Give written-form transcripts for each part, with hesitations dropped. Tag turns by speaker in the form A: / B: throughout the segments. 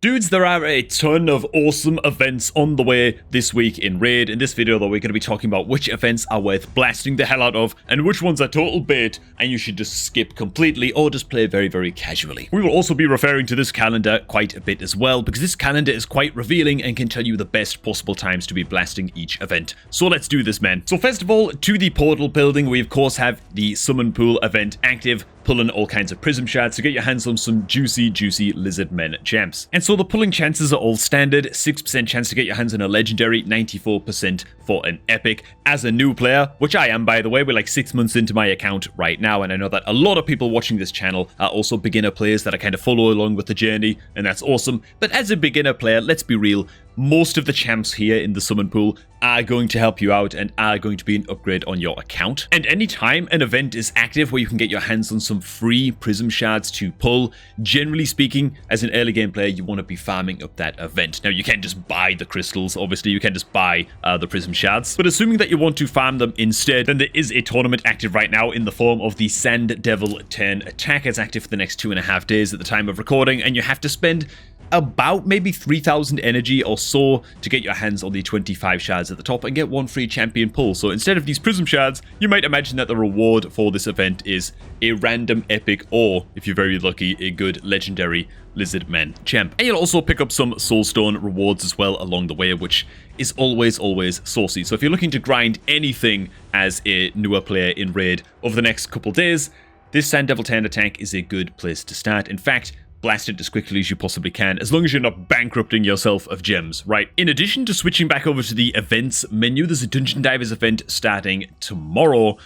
A: Dudes, there are a ton of awesome events on the way this week in Raid. In this video, though, we're going to be talking about which events are worth blasting the hell out of and which ones are total bait and you should just skip completely or just play very, very casually. We will also be referring to this calendar quite a bit as well because this calendar is quite revealing and can tell you the best possible times to be blasting each event. So let's do this, man. So first of all, to the portal building, we of course have the summon pool event active, pulling all kinds of prism shards to get your hands on some juicy lizard men gems. And so the pulling chances are all standard: 6% chance to get your hands on a legendary, 94% for an epic. As a new player, which I am, by the way, we're like 6 months into my account right now, and I know that a lot of people watching this channel are also beginner players that I kind of follow along with the journey, and that's awesome. But as a beginner player, let's be real, most of the champs here in the summon pool are going to help you out and are going to be an upgrade on your account. And anytime an event is active where you can get your hands on some free prism shards to pull, generally speaking, as an early game player, you want to be farming up that event. Now, you can't just buy the crystals, obviously, you can't just buy the prism shards, but assuming that you want to farm them instead, then there is a tournament active right now in the form of the Sand Devil Turn Attack. It's active for the next 2.5 days at the time of recording, and you have to spend about maybe 3,000 energy or so to get your hands on the 25 shards at the top and get one free champion pull. So instead of these prism shards, you might imagine that the reward for this event is a random epic, or if you're very lucky, a good legendary lizard man champ. And you'll also pick up some soulstone rewards as well along the way, which is always saucy. So if you're looking to grind anything as a newer player in Raid over the next couple days, this Sand Devil Turn Attack is a good place to start. In fact, blast it as quickly as you possibly can, as long as you're not bankrupting yourself of gems, right? In addition to switching back over to the events menu, there's a Dungeon Divers event starting tomorrow,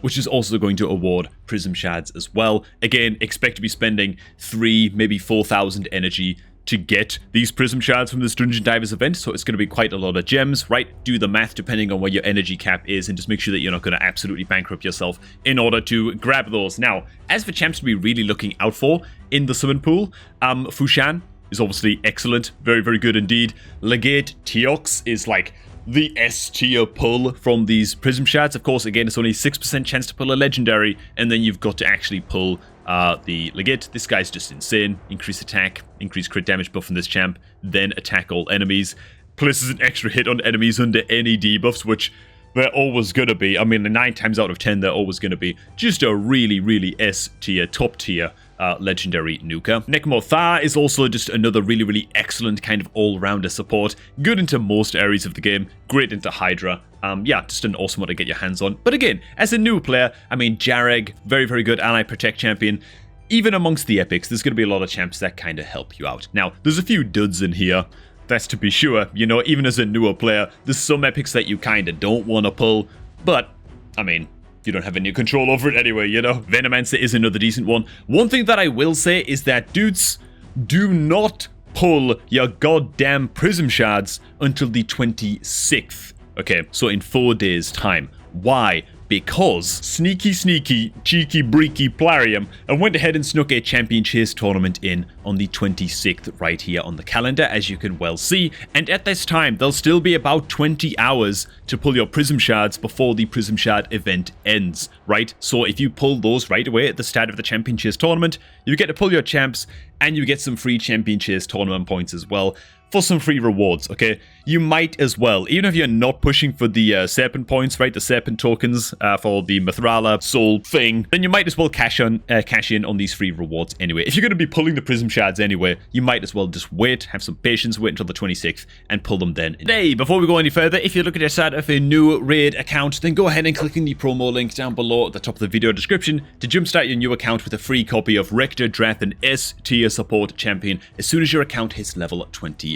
A: which is also going to award prism shards as well. Again, expect to be spending 3,000, maybe 4,000 energy to get these prism shards from this Dungeon Divers event, so it's going to be quite a lot of gems, right? Do the math depending on where your energy cap is and just make sure that you're not going to absolutely bankrupt yourself in order to grab those. Now, as for champs to be really looking out for in the summon pool, Fushan is obviously excellent, very good indeed. Legate Teox is like the S tier pull from these prism shards. Of course, again, it's only 6% chance to pull a legendary, and then you've got to actually pull the Legate. This guy's just insane. Increase attack, increase crit damage buff from this champ, then attack all enemies. Places an extra hit on enemies under any debuffs, which they're always going to be. I mean, 9 times out of 10, they're always going to be just a really S tier, top tier legendary nuker. Nekmothar is also just another really excellent kind of all-rounder support. Good into most areas of the game, great into Hydra. Yeah, just an awesome one to get your hands on. But again, as a new player, I mean, Jareg, very good ally protect champion. Even amongst the epics, there's going to be a lot of champs that kind of help you out. Now, there's a few duds in here. That's to be sure. You know, even as a newer player, there's some epics that you kind of don't want to pull. But, I mean, you don't have any control over it anyway, you know? Venomancer is another decent one. One thing that I will say is that, dudes, do not pull your goddamn prism shards until the 26th. Okay, so in 4 days' time. Why? Because sneaky, cheeky, breaky Plarium, I went ahead and snuck a champion chase tournament in on the 26th right here on the calendar, as you can well see. And at this time, there'll still be about 20 hours to pull your prism shards before the prism shard event ends, right? So if you pull those right away at the start of the champion chase tournament, you get to pull your champs and you get some free champion chase tournament points as well for some free rewards, okay? You might as well, even if you're not pushing for the serpent points, right, the serpent tokens for the Mithrala soul thing, then you might as well cash in on these free rewards anyway. If you're going to be pulling the prism shards anyway, you might as well just wait, have some patience, wait until the 26th, and pull them then. Hey, before we go any further, if you're looking to start up a new Raid account, then go ahead and click on the promo link down below at the top of the video description to jumpstart your new account with a free copy of Rector Drath, an S tier support champion, as soon as your account hits level 25.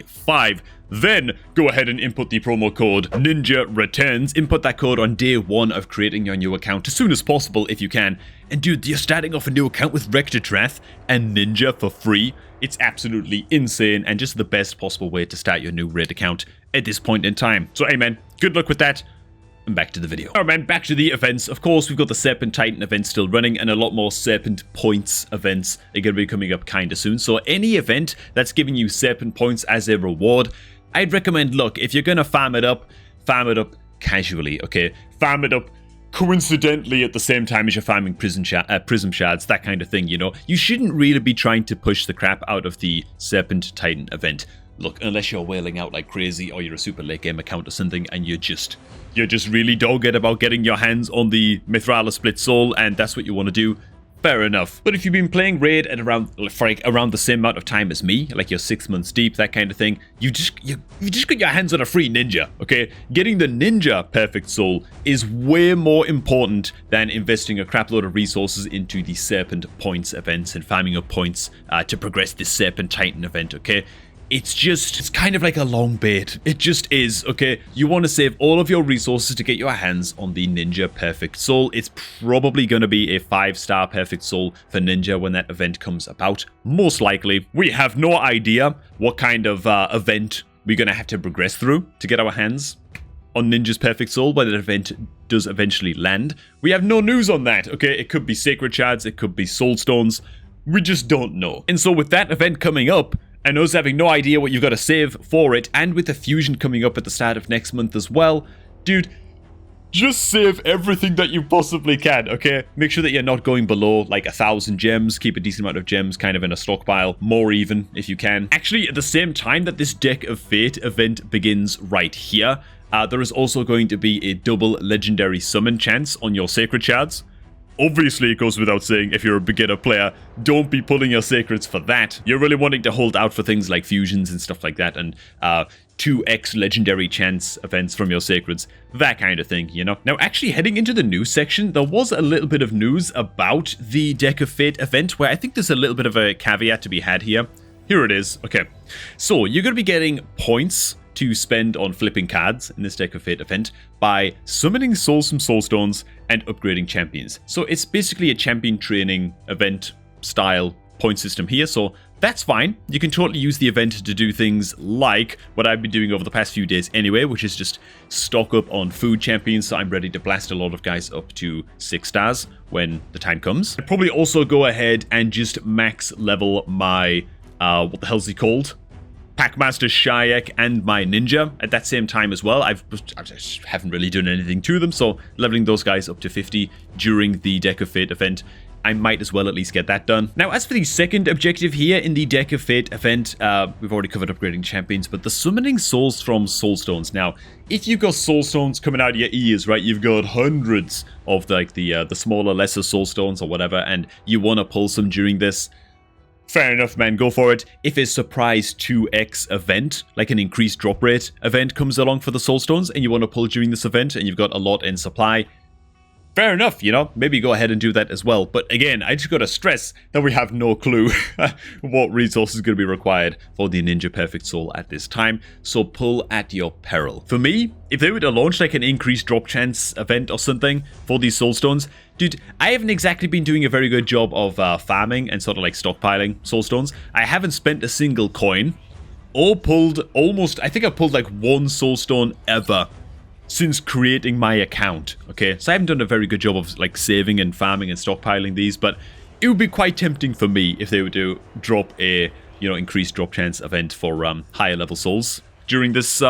A: Then go ahead and input the promo code Ninja Returns. Input that code on day 1 of creating your new account as soon as possible if you can. And dude, you're starting off a new account with Rector Drath and Ninja for free. It's absolutely insane and just the best possible way to start your new Raid account at this point in time. So hey man, good luck with that. And back to the video. Alright man, back to the events. Of course, we've got the Serpent Titan event still running, and a lot more Serpent Points events are going to be coming up kind of soon. So any event that's giving you Serpent Points as a reward, I'd recommend, look, if you're going to farm it up casually, okay? Farm it up coincidentally at the same time as you're farming prism shards, that kind of thing, you know? You shouldn't really be trying to push the crap out of the Serpent Titan event. Look, unless you're wailing out like crazy or you're a super late game account or something and you're just really dogged about getting your hands on the Mithrala Split Soul and that's what you want to do, fair enough. But if you've been playing Raid at around the same amount of time as me, like you're 6 months deep, that kind of thing, you just got your hands on a free ninja, okay? Getting the ninja Perfect Soul is way more important than investing a crap load of resources into the Serpent Points events and farming up points to progress this Serpent Titan event, okay? It's kind of like a long bait. It just is, okay? You want to save all of your resources to get your hands on the Ninja Perfect Soul. It's probably going to be a 5-star Perfect Soul for Ninja when that event comes about. Most likely. We have no idea what kind of event we're going to have to progress through to get our hands on Ninja's Perfect Soul when that event does eventually land. We have no news on that, okay? It could be Sacred Shards, it could be Soulstones. We just don't know. And so with that event coming up, and us having no idea what you've got to save for it, and with the fusion coming up at the start of next month as well, dude, just save everything that you possibly can, okay? Make sure that you're not going below like 1,000 gems. Keep a decent amount of gems kind of in a stockpile, more even if you can. Actually, at the same time that this Deck of Fate event begins right here, there is also going to be a double legendary summon chance on your Sacred Shards. Obviously, it goes without saying, if you're a beginner player, don't be pulling your Sacreds for that. You're really wanting to hold out for things like fusions and stuff like that, and 2x legendary chance events from your Sacreds, that kind of thing, you know? Now, actually, heading into the news section, there was a little bit of news about the Deck of Fate event, where I think there's a little bit of a caveat to be had here. Here it is. Okay, so you're going to be getting points to spend on flipping cards in this Deck of Fate event by summoning souls from soulstones and upgrading champions. So it's basically a champion training event style point system here, so that's fine. You can totally use the event to do things like what I've been doing over the past few days anyway, which is just stock up on food champions, so I'm ready to blast a lot of guys up to 6 stars when the time comes. I'd probably also go ahead and just max level my, what the hell's he called? Packmaster Shayak and my Ninja at that same time as well. I just haven't really done anything to them, so leveling those guys up to 50 during the Deck of Fate event, I might as well at least get that done. Now, as for the second objective here in the Deck of Fate event, we've already covered upgrading champions, but the summoning souls from soulstones. Now, if you've got soulstones coming out of your ears, right, you've got hundreds of like the smaller, lesser soulstones or whatever, and you want to pull some during this, fair enough, man, go for it. If a surprise 2x event, like an increased drop rate event comes along for the soulstones and you want to pull during this event and you've got a lot in supply, fair enough, you know, maybe go ahead and do that as well. But again, I just got to stress that we have no clue what resource is going to be required for the Ninja Perfect Soul at this time, so pull at your peril. For me, if they were to launch like an increased drop chance event or something for these soulstones, dude, I haven't exactly been doing a very good job of farming and sort of like stockpiling soulstones. I haven't spent a single coin or pulled almost, I think I pulled like 1 soulstone ever since creating my account, okay? So I haven't done a very good job of like saving and farming and stockpiling these, but it would be quite tempting for me if they were to drop a, you know, increased drop chance event for higher level souls during this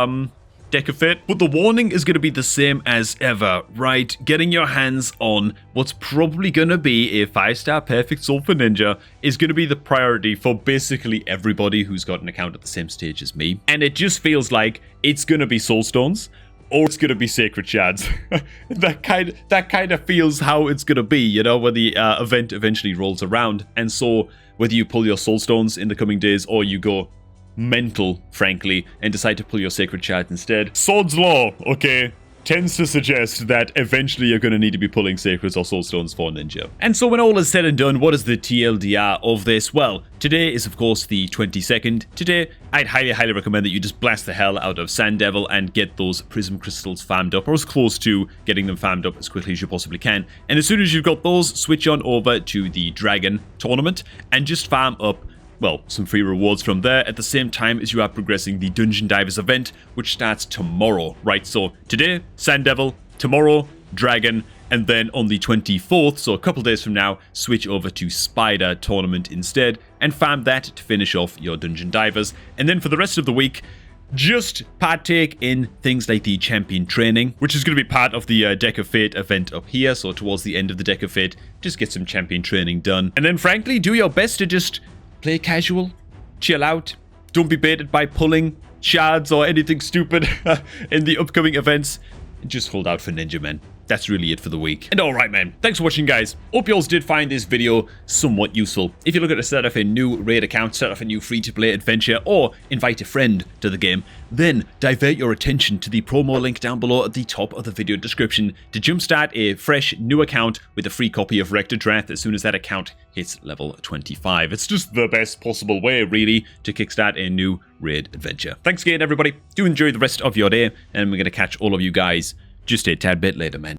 A: Deck of Fate. But the warning is going to be the same as ever, right? Getting your hands on what's probably going to be a 5-star Perfect Soul for Ninja is going to be the priority for basically everybody who's got an account at the same stage as me. And it just feels like it's going to be Soulstones, or it's going to be Sacred Shards. that kind of feels how it's going to be, you know, when the event eventually rolls around. And so whether you pull your Soulstones in the coming days or you go mental, frankly, and decide to pull your Sacred Shards instead, Swords Law, okay, tends to suggest that eventually you're going to need to be pulling Sacreds or Soulstones for Ninja. And so when all is said and done, what is the TLDR of this? Well, today is of course the 22nd. Today, I'd highly recommend that you just blast the hell out of Sand Devil and get those Prism Crystals farmed up, or as close to getting them farmed up as quickly as you possibly can. And as soon as you've got those, switch on over to the Dragon Tournament and just farm up, well, some free rewards from there at the same time as you are progressing the Dungeon Divers event, which starts tomorrow, right? So today, Sand Devil, tomorrow, Dragon, and then on the 24th, so a couple days from now, switch over to Spider Tournament instead and farm that to finish off your Dungeon Divers. And then for the rest of the week, just partake in things like the champion training, which is going to be part of the Deck of Fate event up here. So towards the end of the Deck of Fate, just get some champion training done. And then frankly, do your best to just play casual, chill out. Don't be baited by pulling shards or anything stupid in the upcoming events. Just hold out for Ninja Men. That's really it for the week. And alright, man. Thanks for watching, guys. Hope you all did find this video somewhat useful. If you're looking to set up a new raid account, set up a new free-to-play adventure, or invite a friend to the game, then divert your attention to the promo link down below at the top of the video description to jumpstart a fresh new account with a free copy of Rector Draft as soon as that account hits level 25. It's just the best possible way, really, to kickstart a new raid adventure. Thanks again, everybody. Do enjoy the rest of your day, and we're going to catch all of you guys just a tad bit later, man.